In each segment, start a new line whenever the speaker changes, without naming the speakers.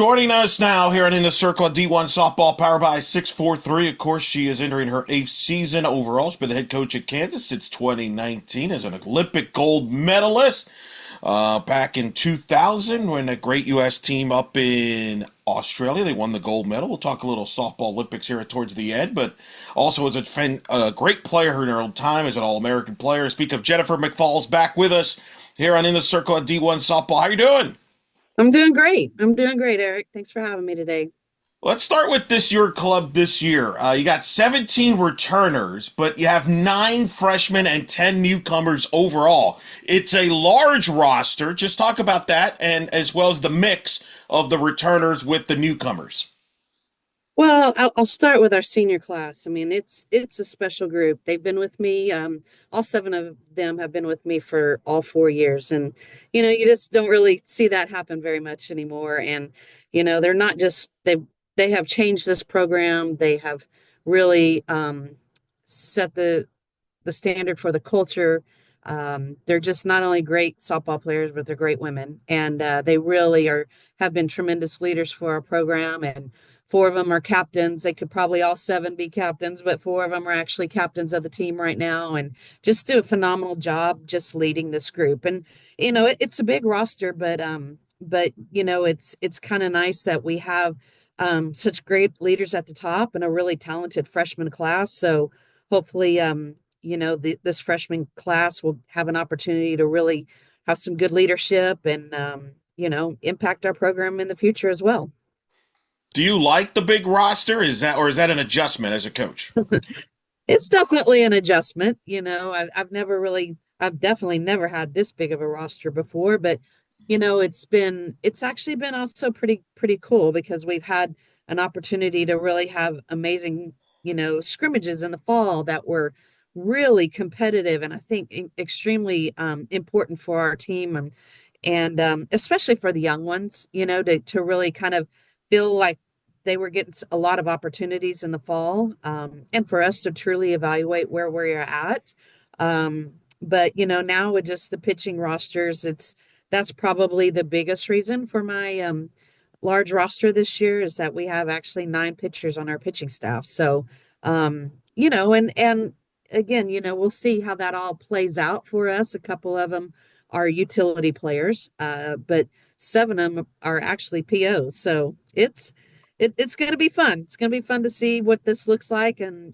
Joining us now here and in the circle at D1 softball, powered by 643. Of course, she is entering her eighth season overall. She's been the head coach at Kansas since 2019 as an Olympic gold medalist. Back in 2000, when a great U.S. team up in Australia, they won the gold medal. We'll talk a little softball Olympics here towards the end, but also as a great player in her own time as an All-American player. Speak of Jennifer McFalls, back with us here on In the Circle at D1 softball. How you doing?
I'm doing great. I'm doing great, Eric. Thanks for having me today.
Let's start with your club this year. You got 17 returners, but you have 9 freshmen and 10 newcomers overall. It's a large roster. Just talk about that, and as well as the mix of the returners with the newcomers.
Well, I'll start with our senior class. I mean, it's a special group. They've been with me. All seven of them have been with me for all 4 years, and you just don't really see that happen very much anymore. And they're not just they have changed this program. They have really set the standard for the culture. They're just not only great softball players, but they're great women, and they really are have been tremendous leaders for our program. And four of them are captains. They could probably all seven be captains, but four of them are actually captains of the team right now, and just do a phenomenal job just leading this group. And it's a big roster, but it's kind of nice that we have such great leaders at the top and a really talented freshman class. So hopefully, this freshman class will have an opportunity to really have some good leadership and, impact our program in the future as well.
Do you like the big roster? Is that an adjustment as a coach?
It's definitely an adjustment. I've definitely never had this big of a roster before, but it's actually been also pretty cool because we've had an opportunity to really have amazing, scrimmages in the fall that were really competitive and I think extremely important for our team and especially for the young ones, to really kind of feel like they were getting a lot of opportunities in the fall, and for us to truly evaluate where we're at. But now with just the pitching rosters, that's probably the biggest reason for my large roster this year is that we have actually 9 pitchers on our pitching staff. So, and again, we'll see how that all plays out for us. A couple of them are utility players, but 7 of them are actually POs. So it's going to be fun. It's going to be fun to see what this looks like. And,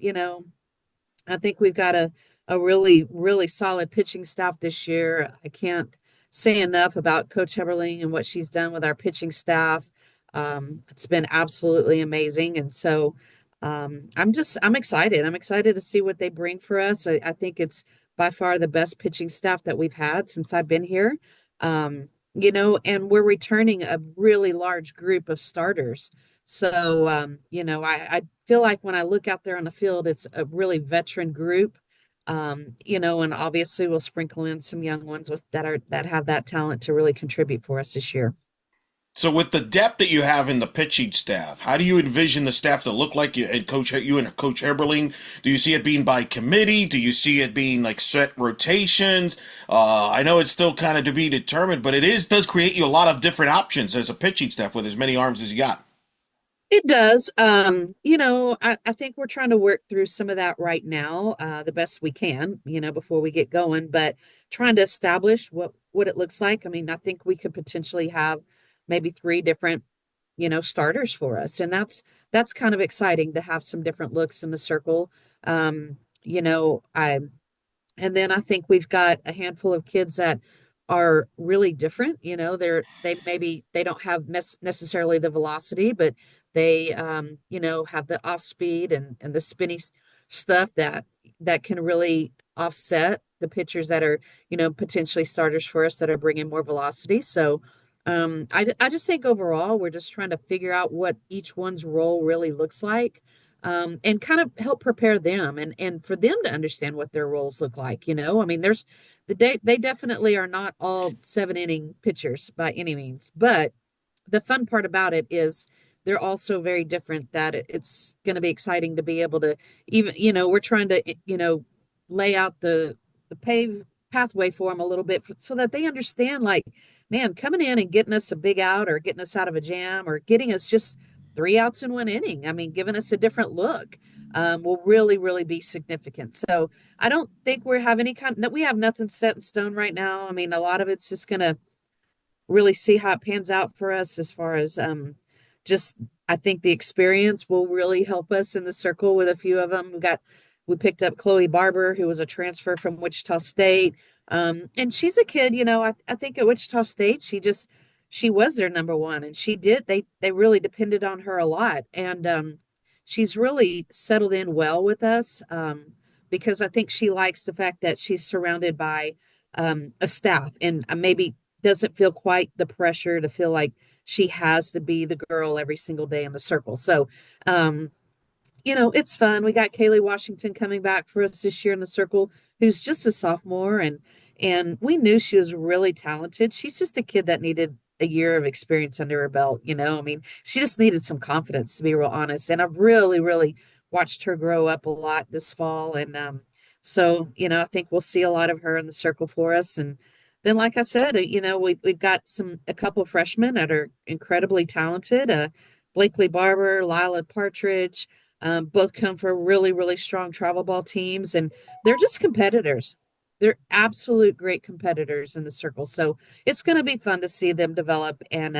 I think we've got a really, really solid pitching staff this year. I can't say enough about Coach Heberling and what she's done with our pitching staff. It's been absolutely amazing. And so I'm excited. I'm excited to see what they bring for us. I think it's by far the best pitching staff that we've had since I've been here. And we're returning a really large group of starters. So, I feel like when I look out there on the field, it's a really veteran group. And obviously we'll sprinkle in some young ones that have that talent to really contribute for us this year.
So with the depth that you have in the pitching staff, how do you envision the staff to look like you and Coach Eberling? Do you see it being by committee? Do you see it being like set rotations? I know it's still kind of to be determined, but does create you a lot of different options as a pitching staff with as many arms as you got.
It does. I think we're trying to work through some of that right now, the best we can, before we get going, but trying to establish what it looks like. I mean, I think we could potentially have maybe 3 different, starters for us. And that's kind of exciting to have some different looks in the circle. I and then I think we've got a handful of kids that are really different. They don't have necessarily the velocity, but they have the off speed and the spinny stuff that can really offset the pitchers that are, potentially starters for us that are bringing more velocity. So I just think overall we're just trying to figure out what each one's role really looks like, and kind of help prepare them and for them to understand what their roles look like. I mean, they definitely are not all 7 inning pitchers by any means, but the fun part about it is they're also very different. That it's going to be exciting to be able to even, we're trying to, lay out the pave pathway for them a little bit so that they understand like man, coming in and getting us a big out or getting us out of a jam or getting us just 3 outs in one inning, I mean, giving us a different look, will really, really be significant. So I don't think we have any kind, no, we have nothing set in stone right now. I mean, a lot of it's just going to really see how it pans out for us as far as just I think the experience will really help us in the circle with a few of them. We picked up Chloe Barber, who was a transfer from Wichita State. And she's a kid, I think at Wichita State, she was their number one and they really depended on her a lot. And she's really settled in well with us. Because I think she likes the fact that she's surrounded by a staff and maybe doesn't feel quite the pressure to feel like she has to be the girl every single day in the circle. So, um, it's fun. We got Kaylee Washington coming back for us this year in the circle, who's just a sophomore, and we knew she was really talented. She's just a kid that needed a year of experience under her belt. I mean, she just needed some confidence, to be real honest. And I've really, really watched her grow up a lot this fall, and so I think we'll see a lot of her in the circle for us. And then, like I said, we've got a couple of freshmen that are incredibly talented. Blakely Barber, Lila Partridge. Both come from really, really strong travel ball teams, and they're just competitors. They're absolute great competitors in the circle. So it's going to be fun to see them develop. And,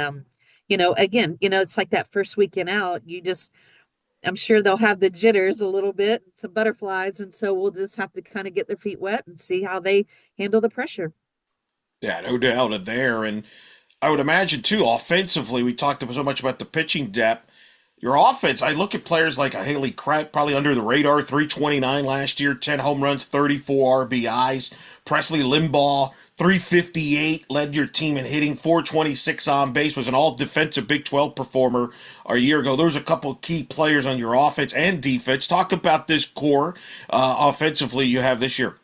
again, it's like that first weekend out. I'm sure they'll have the jitters a little bit, some butterflies. And so we'll just have to kind of get their feet wet and see how they handle the pressure.
Yeah, no doubt there. And I would imagine too, offensively, we talked so much about the pitching depth. Your offense, I look at players like a Haley Krapp, probably under the radar, 329 last year, 10 home runs, 34 RBIs. Presley Limbaugh, 358, led your team in hitting, 426 on base, was an all defensive Big 12 performer a year ago. There's a couple of key players on your offense and defense. Talk about this core offensively you have this year.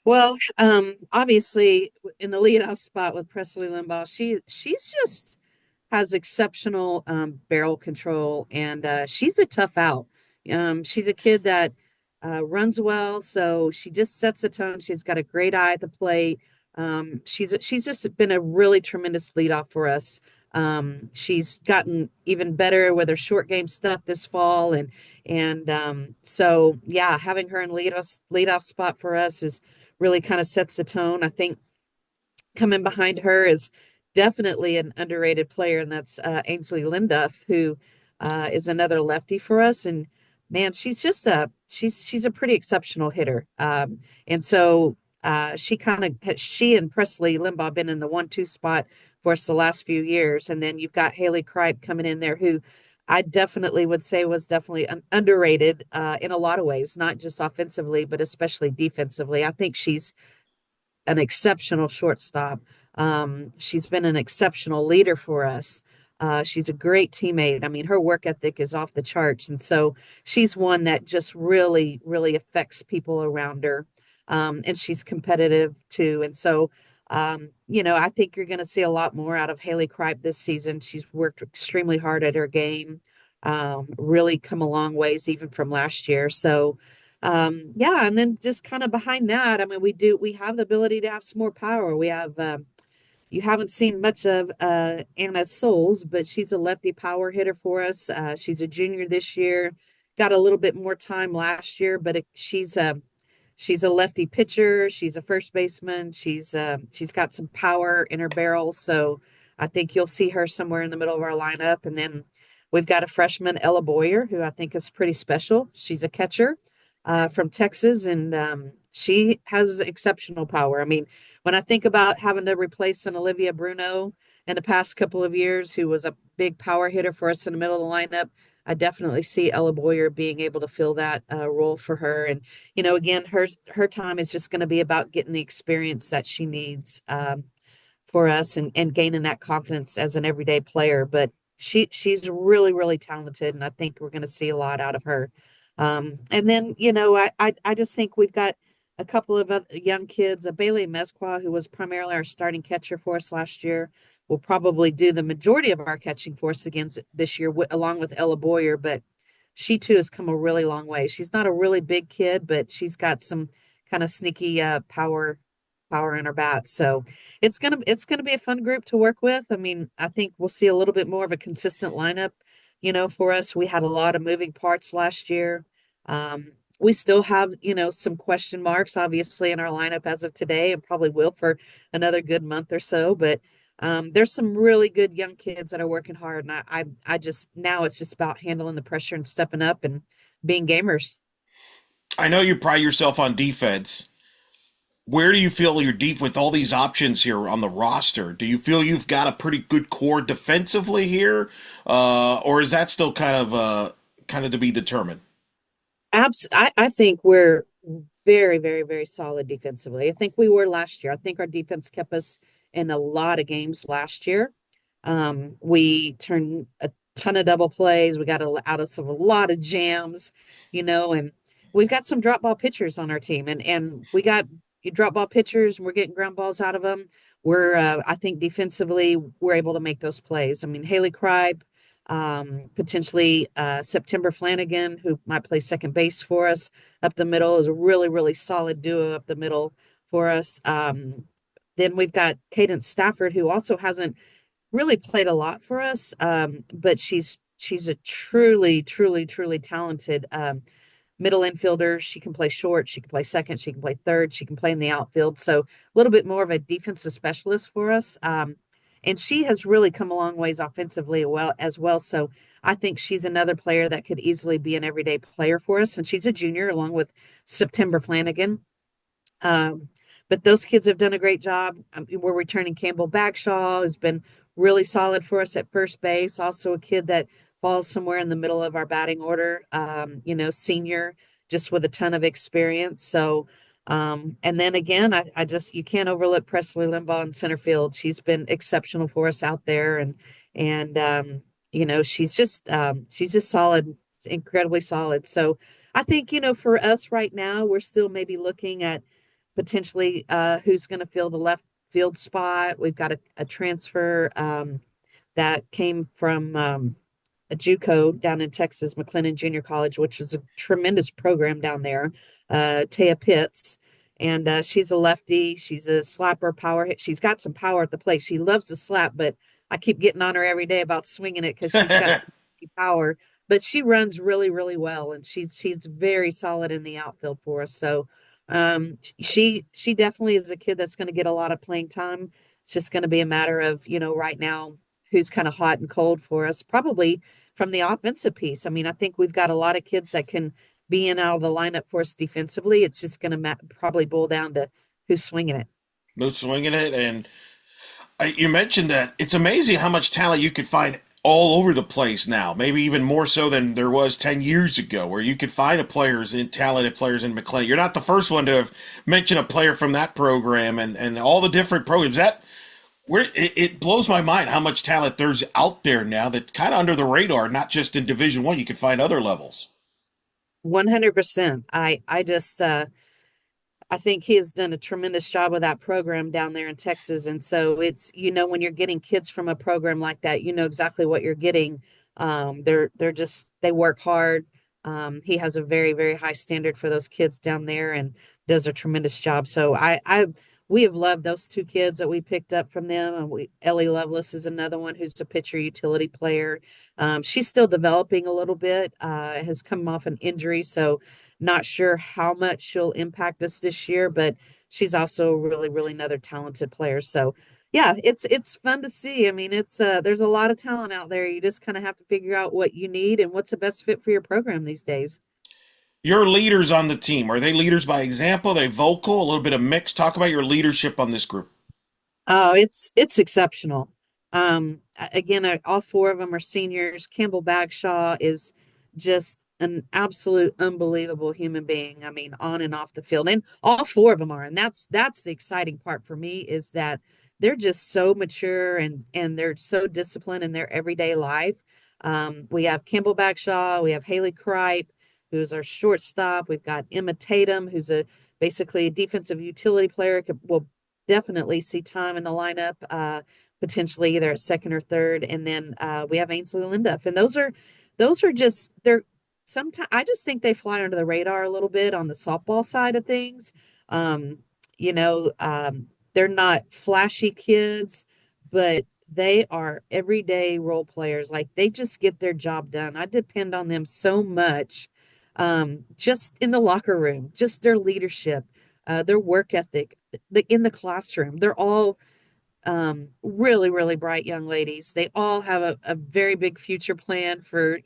Well, obviously in the leadoff spot with Presley Limbaugh, she's just has exceptional barrel control, and she's a tough out. She's a kid that runs well, so she just sets a tone. She's got a great eye at the plate. She's just been a really tremendous leadoff for us. She's gotten even better with her short game stuff this fall, and so yeah, having her in leadoff spot for us is really kind of sets the tone. I think coming behind her is definitely an underrated player, and that's Ainsley Linduff, who is another lefty for us. And man, she's a pretty exceptional hitter. And so she and Presley Limbaugh been in the 1-2 spot for us the last few years, and then you've got Haley Kripe coming in there, who I definitely would say was definitely underrated in a lot of ways, not just offensively, but especially defensively. I think she's an exceptional shortstop. She's been an exceptional leader for us. She's a great teammate. I mean, her work ethic is off the charts. And so she's one that just really, really affects people around her. And she's competitive too. And so, I think you're going to see a lot more out of Haley Kripe this season. She's worked extremely hard at her game, really come a long ways even from last year. So, yeah, and then just kind of behind that, I mean, we have the ability to have some more power. You haven't seen much of Anna Souls, but she's a lefty power hitter for us. She's a junior this year, got a little bit more time last year, but she's a lefty pitcher. She's a first baseman. She's got some power in her barrel, so I think you'll see her somewhere in the middle of our lineup. And then we've got a freshman, Ella Boyer, who I think is pretty special. She's a catcher from Texas, and she has exceptional power. I mean, when I think about having to replace an Olivia Bruno in the past couple of years, who was a big power hitter for us in the middle of the lineup, I definitely see Ella Boyer being able to fill that role for her. And again, her time is just going to be about getting the experience that she needs. For us and gaining that confidence as an everyday player. But she's really, really talented, and I think we're going to see a lot out of her. And then, I just think we've got a couple of other young kids. Bailey Mesqua, who was primarily our starting catcher for us last year, will probably do the majority of our catching for us against this year, along with Ella Boyer. But she too has come a really long way. She's not a really big kid, but she's got some kind of sneaky power power in our bats. So it's gonna be a fun group to work with. I mean, I think we'll see a little bit more of a consistent lineup, for us. We had a lot of moving parts last year. We still have, some question marks, obviously, in our lineup as of today, and probably will for another good month or so. But there's some really good young kids that are working hard, and I just now it's just about handling the pressure and stepping up and being gamers.
I know you pride yourself on defense. Where do you feel you're deep with all these options here on the roster? Do you feel you've got a pretty good core defensively here, or is that still kind of to be determined?
I think we're very, very, very solid defensively. I think we were last year. I think our defense kept us in a lot of games last year. We turned a ton of double plays. We got out of a lot of jams, and we've got some drop ball pitchers on our team, and we got you drop ball pitchers, and we're getting ground balls out of them. I think defensively, we're able to make those plays. I mean, Haley Kripe, potentially September Flanagan, who might play second base for us up the middle, is a really, really solid duo up the middle for us. Then we've got Cadence Stafford, who also hasn't really played a lot for us, but she's a truly, truly, truly talented middle infielder. She can play short, she can play second, she can play third, she can play in the outfield. So a little bit more of a defensive specialist for us. And she has really come a long ways offensively as well. So I think she's another player that could easily be an everyday player for us. And she's a junior along with September Flanagan. Um, but those kids have done a great job. We're returning Campbell Bagshaw, who's been really solid for us at first base. Also, a kid that falls somewhere in the middle of our batting order, senior, just with a ton of experience. So, and then again, I just, you can't overlook Presley Limbaugh in center field. She's been exceptional for us out there. And she's just solid, incredibly solid. So, I think, for us right now, we're still maybe looking at potentially who's going to fill the left field spot. We've got a transfer that came from a JUCO down in Texas, McLennan Junior College, which is a tremendous program down there. Taya Pitts, and she's a lefty. She's a slapper power hit. She's got some power at the plate. She loves to slap, but I keep getting on her every day about swinging it because she's got some power. But she runs really, really well, and she's very solid in the outfield for us. So she definitely is a kid that's going to get a lot of playing time. It's just going to be a matter of, right now who's kind of hot and cold for us, probably from the offensive piece. I mean, I think we've got a lot of kids that can be in out of the lineup for us defensively. It's just going to probably boil down to who's swinging it.
No swinging it, and you mentioned that it's amazing how much talent you could find all over the place now. Maybe even more so than there was 10 years ago, where you could find talented players in McLean. You're not the first one to have mentioned a player from that program and all the different programs. It blows my mind how much talent there's out there now that's kind of under the radar, not just in Division One. You could find other levels.
100%. I think he has done a tremendous job with that program down there in Texas. And so it's, when you're getting kids from a program like that, you know exactly what you're getting. They work hard. He has a very, very high standard for those kids down there and does a tremendous job. So we have loved those two kids that we picked up from them. And Ellie Lovelace is another one who's a pitcher utility player. She's still developing a little bit, has come off an injury. So not sure how much she'll impact us this year, but she's also really, really another talented player. So yeah, it's fun to see. I mean, it's there's a lot of talent out there. You just kind of have to figure out what you need and what's the best fit for your program these days.
Your leaders on the team, are they leaders by example? Are they vocal? A little bit of mix? Talk about your leadership on this group.
Oh, it's exceptional. Again, all four of them are seniors. Campbell Bagshaw is just an absolute unbelievable human being. I mean, on and off the field, and all four of them are. And that's the exciting part for me is that they're just so mature and they're so disciplined in their everyday life. We have Campbell Bagshaw, we have Haley Kripe, who's our shortstop. We've got Emma Tatum, who's basically a defensive utility player. Will definitely see time in the lineup, potentially either at second or third. And then we have Ainsley Linduff. And those are just they're sometimes I just think they fly under the radar a little bit on the softball side of things. Um, they're not flashy kids, but they are everyday role players. Like they just get their job done. I depend on them so much, just in the locker room, just their leadership, their work ethic, in the classroom. They're all really, really bright young ladies. They all have a very big future plan for,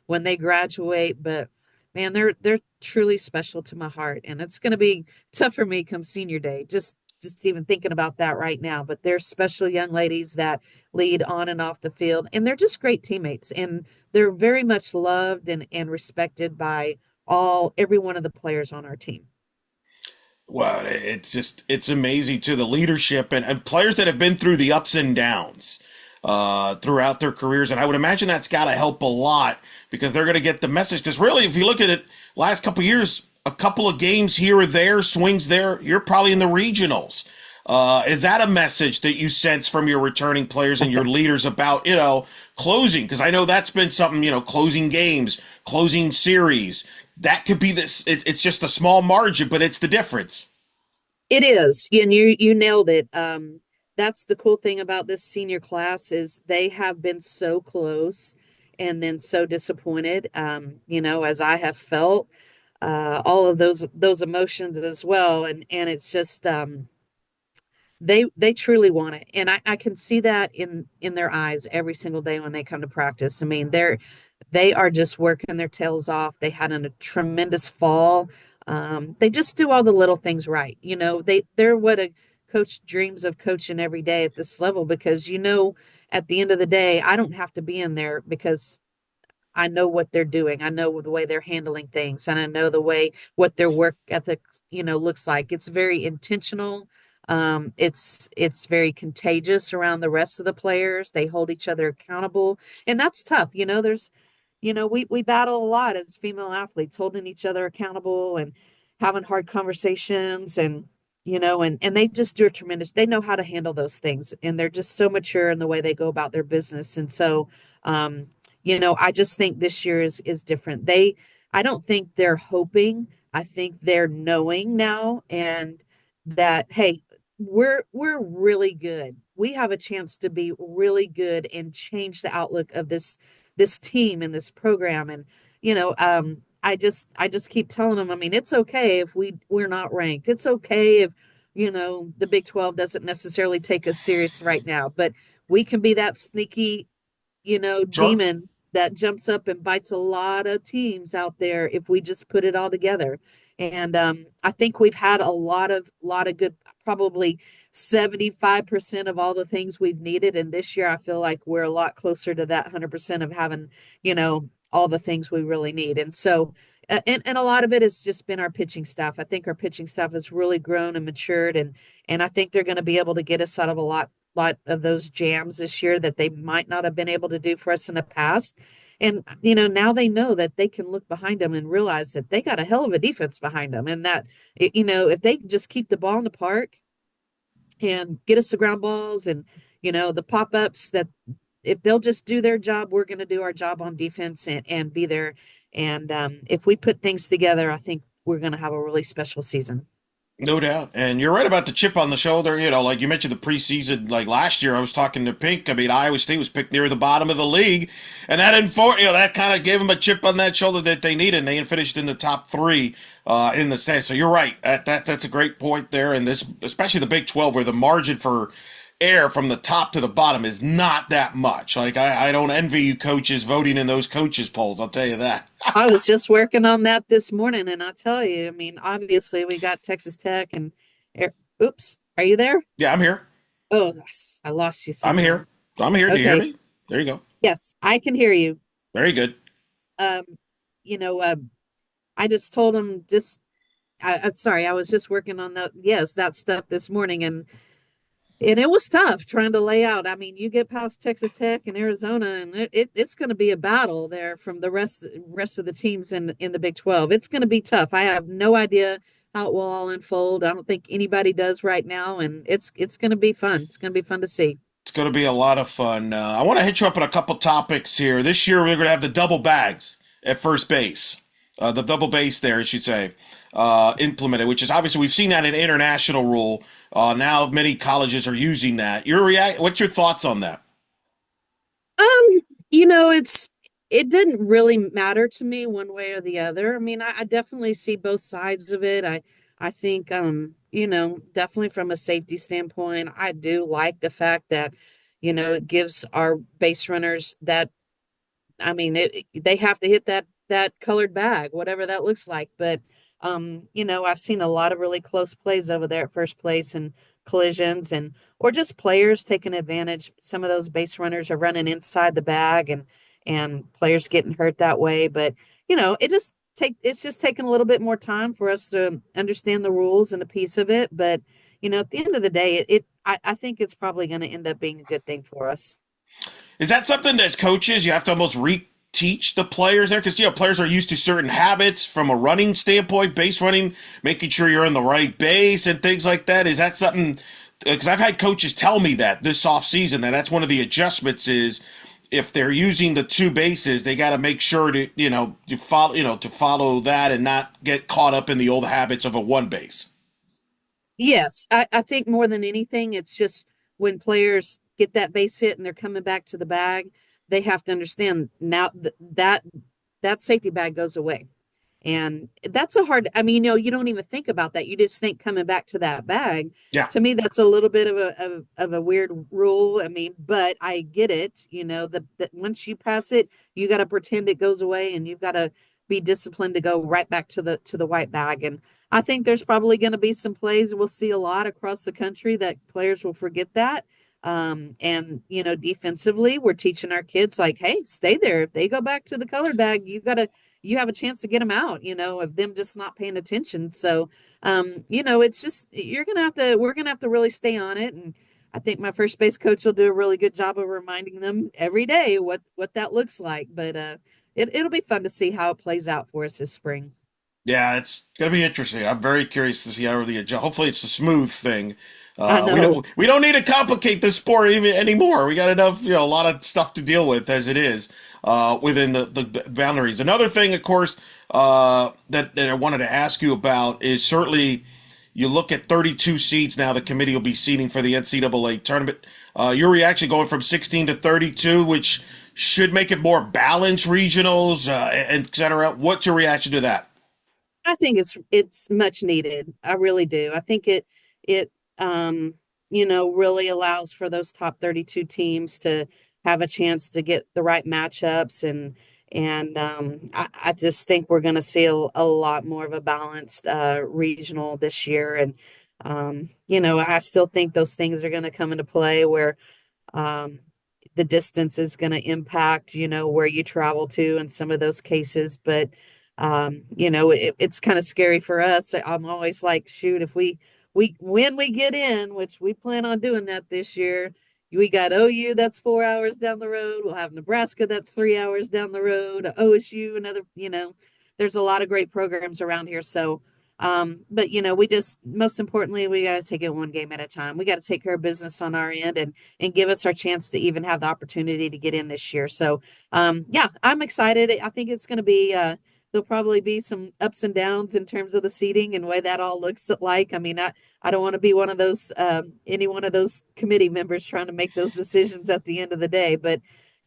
when they graduate. But man, they're truly special to my heart. And it's gonna be tough for me come senior day, just even thinking about that right now. But they're special young ladies that lead on and off the field, and they're just great teammates. And they're very much loved and respected by every one of the players on our team.
Well, it's amazing too, the leadership and players that have been through the ups and downs throughout their careers. And I would imagine that's got to help a lot because they're going to get the message. Because really, if you look at it, last couple of years, a couple of games here or there, swings there, you're probably in the regionals. Is that a message that you sense from your returning players and your leaders about, closing? Because I know that's been something, closing games, closing series. That could be this. It's just a small margin, but it's the difference.
It is, and you nailed it. That's the cool thing about this senior class is they have been so close and then so disappointed. As I have felt all of those emotions as well, and it's just they truly want it, and I can see that in their eyes every single day when they come to practice. I mean, they are just working their tails off. They had a tremendous fall. They just do all the little things right. They're what a coach dreams of coaching every day at this level because at the end of the day, I don't have to be in there because I know what they're doing. I know the way they're handling things, and I know the way what their work ethic, looks like. It's very intentional. It's very contagious around the rest of the players. They hold each other accountable, and that's tough. We battle a lot as female athletes, holding each other accountable and having hard conversations, and they just do a tremendous. They know how to handle those things, and they're just so mature in the way they go about their business, and so. I just think this year is different. I don't think they're hoping. I think they're knowing now and that, hey, we're really good. We have a chance to be really good and change the outlook of this team and this program. And I just keep telling them, I mean, it's okay if we're not ranked. It's okay if the Big 12 doesn't necessarily take us serious right now, but we can be that sneaky
Sure.
demon that jumps up and bites a lot of teams out there if we just put it all together. And I think we've had a lot of good, probably 75% of all the things we've needed. And this year, I feel like we're a lot closer to that 100% of having, all the things we really need. And so, and a lot of it has just been our pitching staff. I think our pitching staff has really grown and matured, and I think they're going to be able to get us out of a lot of those jams this year that they might not have been able to do for us in the past. And now they know that they can look behind them and realize that they got a hell of a defense behind them, and that if they just keep the ball in the park and get us the ground balls and the pop-ups, that if they'll just do their job, we're going to do our job on defense and be there. And if we put things together, I think we're going to have a really special season.
No doubt. And you're right about the chip on the shoulder. Like you mentioned the preseason, like last year, I was talking to Pink. I mean, Iowa State was picked near the bottom of the league. And that kind of gave them a chip on that shoulder that they needed. And they finished in the top three in the state. So you're right. That's a great point there. And this, especially the Big 12, where the margin for air from the top to the bottom is not that much. Like, I don't envy you coaches voting in those coaches polls. I'll tell you that.
I was just working on that this morning, and I tell you, I mean, obviously we got Texas Tech and oops, are you there?
Yeah, I'm here.
Oh, yes, I lost you
I'm
somehow.
here. I'm here. Do you hear
Okay.
me? There you go.
Yes, I can hear you.
Very good.
Um, you know, uh, I just told him I'm sorry, I was just working on that stuff this morning, and it was tough trying to lay out. I mean, you get past Texas Tech and Arizona, and it's going to be a battle there from the rest of the teams in the Big 12. It's going to be tough. I have no idea how it will all unfold. I don't think anybody does right now, and it's going to be fun. It's going to be fun to see.
It's going to be a lot of fun. I want to hit you up on a couple topics here. This year, we're going to have the double bags at first base. The double base there, as you say. implemented, which is obviously we've seen that in international rule. Now many colleges are using that. What's your thoughts on that?
Um, it didn't really matter to me one way or the other. I mean, I definitely see both sides of it. I think definitely from a safety standpoint, I do like the fact that, it gives our base runners that I mean, they have to hit that colored bag, whatever that looks like. But I've seen a lot of really close plays over there at first place and collisions and or just players taking advantage. Some of those base runners are running inside the bag and players getting hurt that way. But it's just taking a little bit more time for us to understand the rules and a piece of it. But at the end of the day, I think it's probably going to end up being a good thing for us.
Is that something as coaches you have to almost reteach the players there? Because players are used to certain habits from a running standpoint, base running, making sure you're in the right base and things like that. Is that something? Because I've had coaches tell me that this off season that's one of the adjustments is if they're using the two bases, they got to make sure to follow that and not get caught up in the old habits of a one base.
Yes, I think more than anything, it's just when players get that base hit and they're coming back to the bag, they have to understand now that safety bag goes away. And that's a hard, I mean, you don't even think about that. You just think coming back to that bag.
Yeah.
To me, that's a little bit of a weird rule. I mean, but I get it. That once you pass it, you got to pretend it goes away and you've got to be disciplined to go right back to the white bag. And I think there's probably going to be some plays we'll see a lot across the country that players will forget that. And defensively, we're teaching our kids like, hey, stay there. If they go back to the colored bag, you have a chance to get them out, of them just not paying attention. So, it's just we're gonna have to really stay on it. And I think my first base coach will do a really good job of reminding them every day what that looks like. But it'll be fun to see how it plays out for us this spring.
Yeah, it's gonna be interesting. I'm very curious to see how the adjust. Hopefully, it's a smooth thing.
I
We
know.
don't need to complicate the sport even anymore. We got enough, a lot of stuff to deal with as it is within the boundaries. Another thing, of course, that I wanted to ask you about is certainly you look at 32 seeds now. The committee will be seeding for the NCAA tournament. Your reaction going from 16 to 32, which should make it more balanced regionals, and et cetera. What's your reaction to that?
I think it's much needed. I really do. I think it really allows for those top 32 teams to have a chance to get the right matchups and I just think we're going to see a lot more of a balanced regional this year. And I still think those things are going to come into play where um, the distance is going to impact, where you travel to in some of those cases. But, it's kind of scary for us. I'm always like, shoot, if when we get in, which we plan on doing that this year, we got OU that's 4 hours down the road. We'll have Nebraska that's 3 hours down the road. OSU, another, there's a lot of great programs around here. So, but we just most importantly, we got to take it one game at a time. We got to take care of business on our end and give us our chance to even have the opportunity to get in this year. So, yeah, I'm excited. I think it's going to be, there'll probably be some ups and downs in terms of the seating and way that all looks like. I mean, I don't want to be one of those, any one of those committee members trying to make those decisions at the end of the day. But,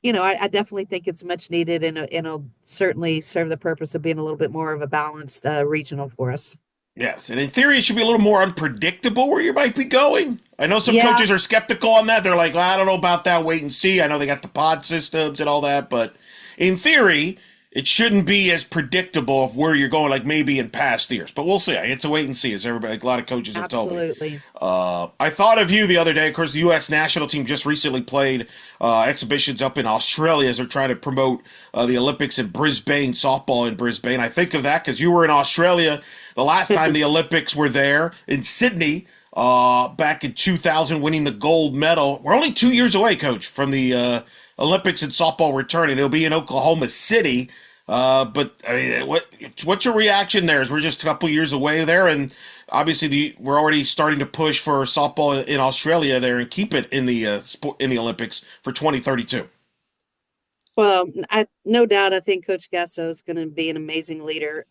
I definitely think it's much needed and it'll certainly serve the purpose of being a little bit more of a balanced regional for us.
Yes, and in theory, it should be a little more unpredictable where you might be going. I know some
Yeah,
coaches are skeptical on that. They're like, "Well, I don't know about that. Wait and see." I know they got the pod systems and all that, but in theory, it shouldn't be as predictable of where you're going, like maybe in past years. But we'll see. It's a wait and see, as everybody, like a lot of coaches have told me.
absolutely.
I thought of you the other day. Of course, the U.S. national team just recently played exhibitions up in Australia as they're trying to promote the Olympics in Brisbane, softball in Brisbane. I think of that because you were in Australia the last time the Olympics were there in Sydney back in 2000, winning the gold medal. We're only 2 years away, Coach, from the Olympics in softball returning. It'll be in Oklahoma City. But I mean, what's your reaction there? As we're just a couple years away there, and obviously we're already starting to push for softball in Australia there and keep it in the in the Olympics for 2032.
Well, I no doubt I think Coach Gasso is going to be an amazing leader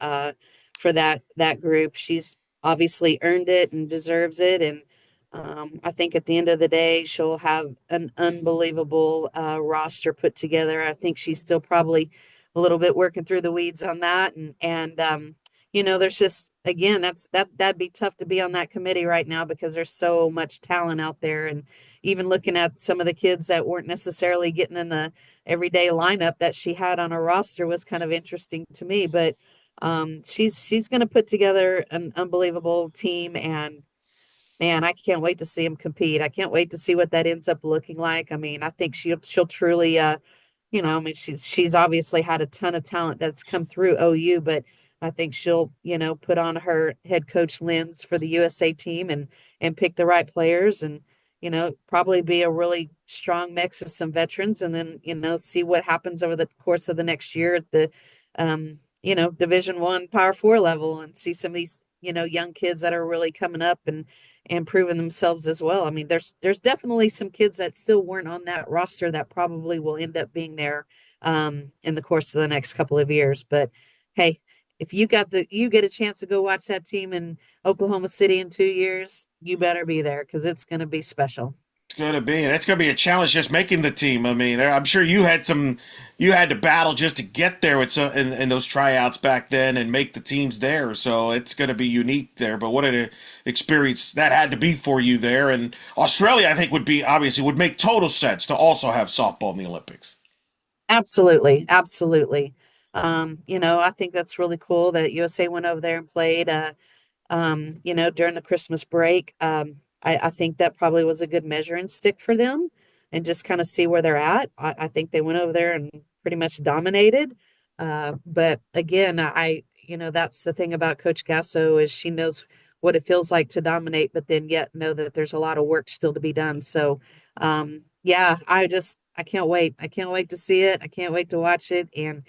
for that group. She's obviously earned it and deserves it, and I think at the end of the day, she'll have an unbelievable roster put together. I think she's still probably a little bit working through the weeds on that, and there's just again that'd be tough to be on that committee right now because there's so much talent out there, and even looking at some of the kids that weren't necessarily getting in the everyday lineup that she had on her roster was kind of interesting to me, but she's going to put together an unbelievable team, and man, I can't wait to see him compete. I can't wait to see what that ends up looking like. I mean, I think she'll truly I mean, she's obviously had a ton of talent that's come through OU, but I think she'll, put on her head coach lens for the USA team and pick the right players and, probably be a really strong mix of some veterans and then, see what happens over the course of the next year at the Division 1 Power 4 level and see some of these, young kids that are really coming up and proving themselves as well. I mean, there's definitely some kids that still weren't on that roster that probably will end up being there in the course of the next couple of years. But hey, if you get a chance to go watch that team in Oklahoma City in 2 years, you better be there because it's going to be special.
It's going to be, and it's going to be a challenge just making the team. I mean, I'm sure you had to battle just to get there with in those tryouts back then and make the teams there. So it's going to be unique there. But what an experience that had to be for you there. And Australia, I think, would make total sense to also have softball in the Olympics.
Absolutely, absolutely. I think that's really cool that USA went over there and played. During the Christmas break. I think that probably was a good measuring stick for them and just kind of see where they're at. I think they went over there and pretty much dominated. But again, that's the thing about Coach Gasso is she knows what it feels like to dominate, but then yet know that there's a lot of work still to be done. So, yeah, I can't wait. I can't wait to see it. I can't wait to watch it. And,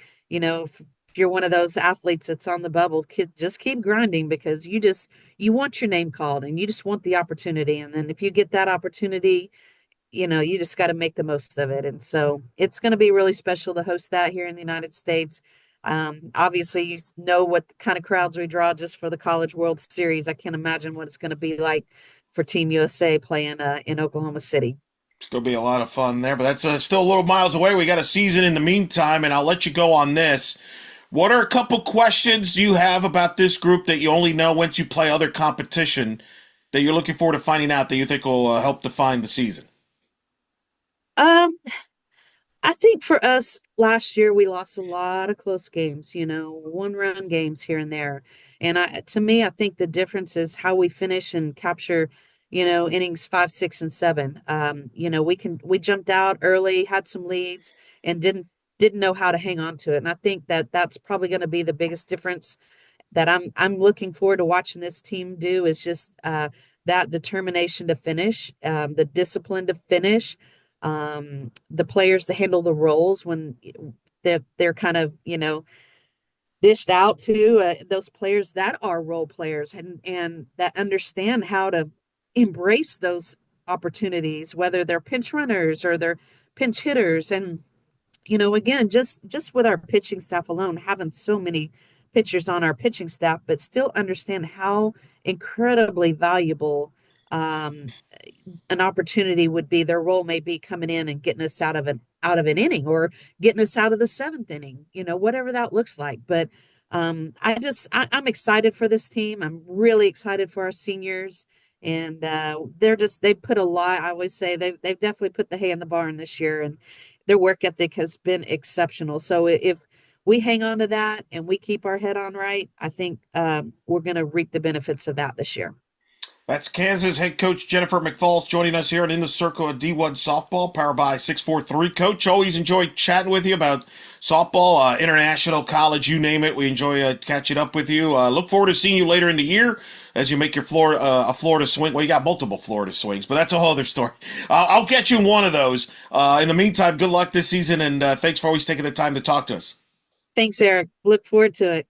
if you're one of those athletes that's on the bubble, just keep grinding because you want your name called and you just want the opportunity. And then if you get that opportunity, you just got to make the most of it. And so it's going to be really special to host that here in the United States. Obviously, you know what kind of crowds we draw just for the College World Series. I can't imagine what it's going to be like for Team USA playing in Oklahoma City.
It's going to be a lot of fun there, but that's still a little miles away. We got a season in the meantime, and I'll let you go on this. What are a couple questions you have about this group that you only know once you play other competition that you're looking forward to finding out that you think will help define the season?
Um, I think for us last year we lost a lot of close games, one run games here and there. And to me, I think the difference is how we finish and capture, innings 5, 6, and 7. We jumped out early, had some leads, and didn't know how to hang on to it. And I think that that's probably going to be the biggest difference that I'm looking forward to watching this team do is just that determination to finish, the discipline to finish, the players to handle the roles when they're kind of dished out to those players that are role players and that understand how to embrace those opportunities, whether they're pinch runners or they're pinch hitters and again, just with our pitching staff alone, having so many pitchers on our pitching staff, but still understand how incredibly valuable an opportunity would be. Their role may be coming in and getting us out of an inning or getting us out of the seventh inning, whatever that looks like. But I'm excited for this team. I'm really excited for our seniors. And they put a lot. I always say they've definitely put the hay in the barn this year, and their work ethic has been exceptional. So if we hang on to that and we keep our head on right, I think we're going to reap the benefits of that this year.
That's Kansas head coach Jennifer McFalls joining us here and In the Circle of D1 Softball, powered by 643. Coach, always enjoy chatting with you about softball, international, college, you name it. We enjoy catching up with you. Look forward to seeing you later in the year as you make your a Florida swing. Well, you got multiple Florida swings, but that's a whole other story. I'll get you in one of those. In the meantime, good luck this season, and thanks for always taking the time to talk to us.
Thanks, Eric. Look forward to it.